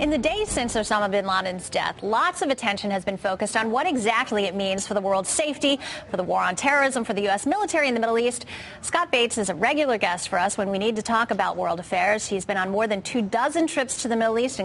In the days since Osama bin Laden's death, lots of attention has been focused on what exactly it means for the world's safety, for the war on terrorism, for the U.S. military in the Middle East. Scott Bates is a regular guest for us when we need to talk about world affairs. He's been on more than 24 trips to the Middle East,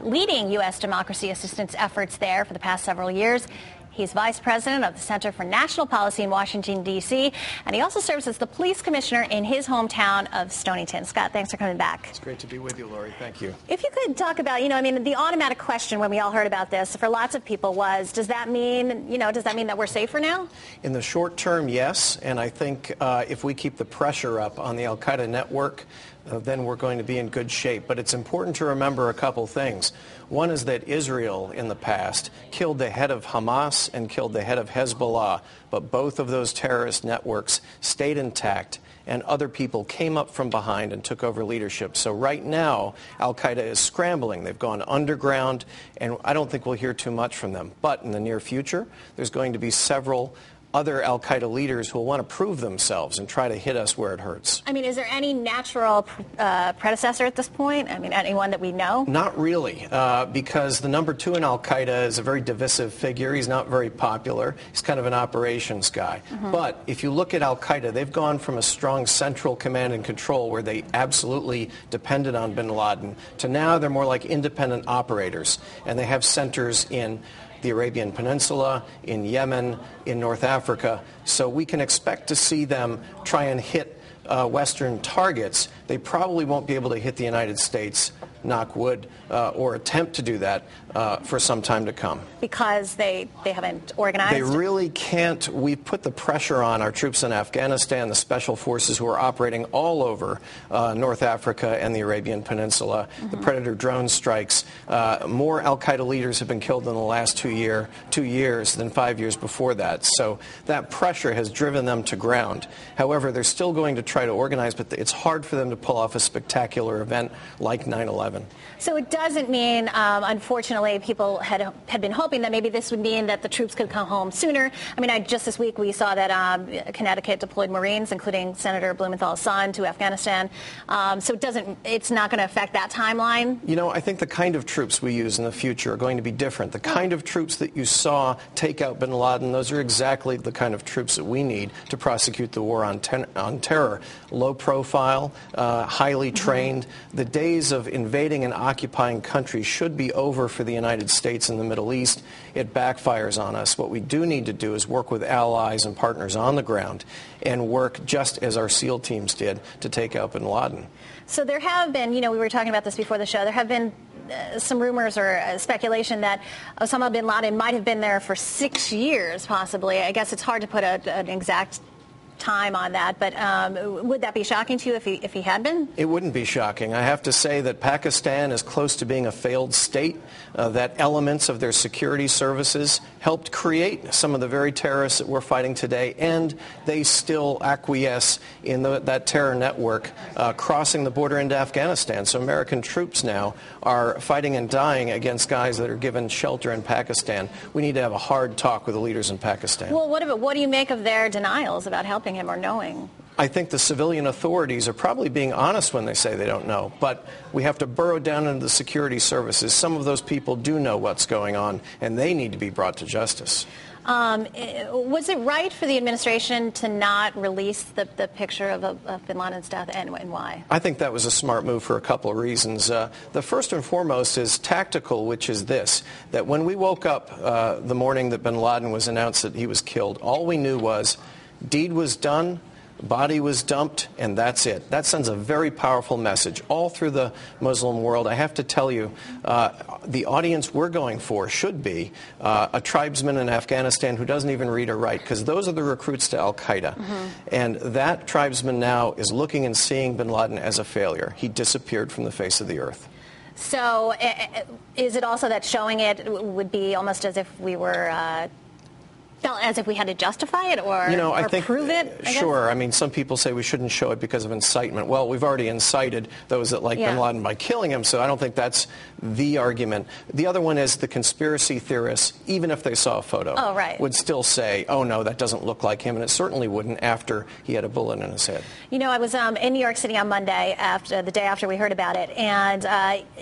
leading U.S. democracy assistance efforts there for the past several years. He's vice president of the Center for National Policy in Washington, D.C., and he also serves as the police commissioner in his hometown of Stonington. Scott, thanks for coming back. It's great to be with you, Lori. Thank you. If you could talk about, the automatic question when we all heard about this for lots of people was, does that mean that we're safer now? In the short term, yes, and I think if we keep the pressure up on the al-Qaeda network, then we're going to be in good shape. But it's important to remember a couple things. One is that Israel in the past killed the head of Hamas and killed the head of Hezbollah, but both of those terrorist networks stayed intact, and other people came up from behind and took over leadership. So right now, al-Qaeda is scrambling. They've gone underground, and I don't think we'll hear too much from them. But in the near future, there's going to be several other al-Qaeda leaders who will want to prove themselves and try to hit us where it hurts. Is there any natural predecessor at this point? Anyone that we know? Not really, because the number 2 in al-Qaeda is a very divisive figure. He's not very popular. He's kind of an operations guy. Mm-hmm. But if you look at al-Qaeda, they've gone from a strong central command and control where they absolutely depended on bin Laden to now they're more like independent operators, and they have centers in the Arabian Peninsula, in Yemen, in North Africa. So we can expect to see them try and hit Western targets. They probably won't be able to hit the United States, knock wood, or attempt to do that for some time to come. Because they haven't organized? They really can't. We've put the pressure on our troops in Afghanistan, the special forces who are operating all over North Africa and the Arabian Peninsula. Mm-hmm. The Predator drone strikes. More al-Qaeda leaders have been killed in the last 2 years than 5 years before that. So that pressure has driven them to ground. However, they're still going to try to organize, but it's hard for them to pull off a spectacular event like 9/11. So it doesn't mean, unfortunately, people had been hoping that maybe this would mean that the troops could come home sooner. Just this week we saw that Connecticut deployed Marines, including Senator Blumenthal's son, to Afghanistan. So it's not going to affect that timeline? I think the kind of troops we use in the future are going to be different. The kind of troops that you saw take out bin Laden, those are exactly the kind of troops that we need to prosecute the war on terror. Low profile, highly trained. Mm-hmm. The days of invading and occupying countries should be over for the United States and the Middle East. It backfires on us. What we do need to do is work with allies and partners on the ground and work just as our SEAL teams did to take out bin Laden. So there have been, we were talking about this before the show, there have been some rumors or speculation that Osama bin Laden might have been there for 6 years, possibly. I guess it's hard to put an exact time on that, but would that be shocking to you if he had been? It wouldn't be shocking. I have to say that Pakistan is close to being a failed state, that elements of their security services helped create some of the very terrorists that we're fighting today, and they still acquiesce in that terror network crossing the border into Afghanistan. So American troops now are fighting and dying against guys that are given shelter in Pakistan. We need to have a hard talk with the leaders in Pakistan. Well, what do you make of their denials about helping him or knowing? I think the civilian authorities are probably being honest when they say they don't know, but we have to burrow down into the security services. Some of those people do know what's going on, and they need to be brought to justice. Was it right for the administration to not release the picture of bin Laden's death, and why? I think that was a smart move for a couple of reasons. The first and foremost is tactical, which is this, that when we woke up the morning that bin Laden was announced that he was killed, all we knew was deed was done, body was dumped, and that's it. That sends a very powerful message all through the Muslim world. I have to tell you, the audience we're going for should be a tribesman in Afghanistan who doesn't even read or write, because those are the recruits to al-Qaeda. Mm-hmm. And that tribesman now is looking and seeing bin Laden as a failure. He disappeared from the face of the earth. So is it also that showing it would be almost as if we were felt as if we had to justify it or prove it? Sure. Some people say we shouldn't show it because of incitement. Well, we've already incited those that like bin Laden by killing him, so I don't think that's the argument. The other one is the conspiracy theorists, even if they saw a photo, would still say, oh, no, that doesn't look like him, and it certainly wouldn't after he had a bullet in his head. I was in New York City on Monday, the day after we heard about it, and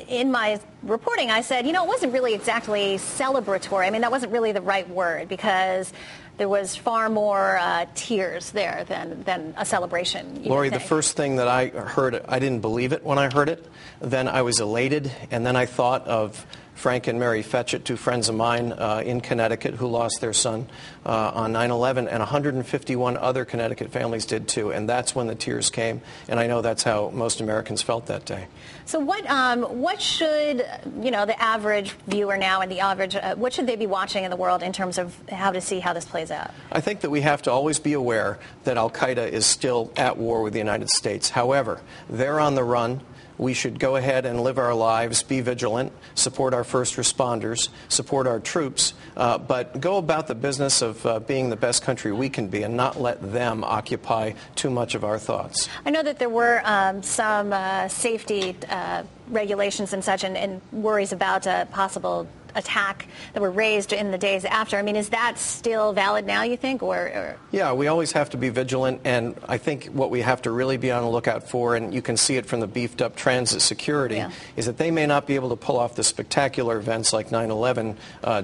in my reporting, I said, you know, it wasn't really exactly celebratory. I mean, that wasn't really the right word because there was far more tears there than a celebration. Lori, the first thing that I heard, I didn't believe it when I heard it. Then I was elated, and then I thought of Frank and Mary Fetchett, two friends of mine in Connecticut who lost their son on 9/11, and 151 other Connecticut families did too, and that's when the tears came, and I know that's how most Americans felt that day. So what should, you know, the average viewer now and the average, what should they be watching in the world in terms of how to see how this plays out? I think that we have to always be aware that al-Qaeda is still at war with the United States. However, they're on the run. We should go ahead and live our lives, be vigilant, support our first responders, support our troops, but go about the business of being the best country we can be and not let them occupy too much of our thoughts. I know that there were some safety regulations and such and worries about a possible attack that were raised in the days after. I mean, is that still valid now, you think? Or? Yeah, we always have to be vigilant, and I think what we have to really be on the lookout for, and you can see it from the beefed up transit security, is that they may not be able to pull off the spectacular events like 9/11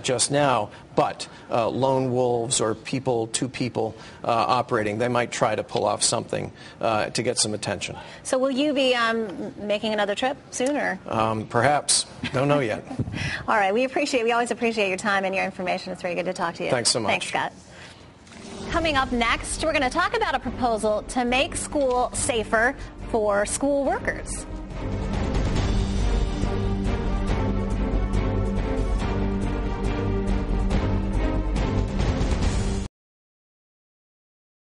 just now, but lone wolves or two people operating, they might try to pull off something to get some attention. So will you be making another trip soon, or? Perhaps. Don't know yet. All right. We always appreciate your time and your information. It's very good to talk to you. Thanks so much. Thanks, Scott. Coming up next, we're going to talk about a proposal to make school safer for school workers.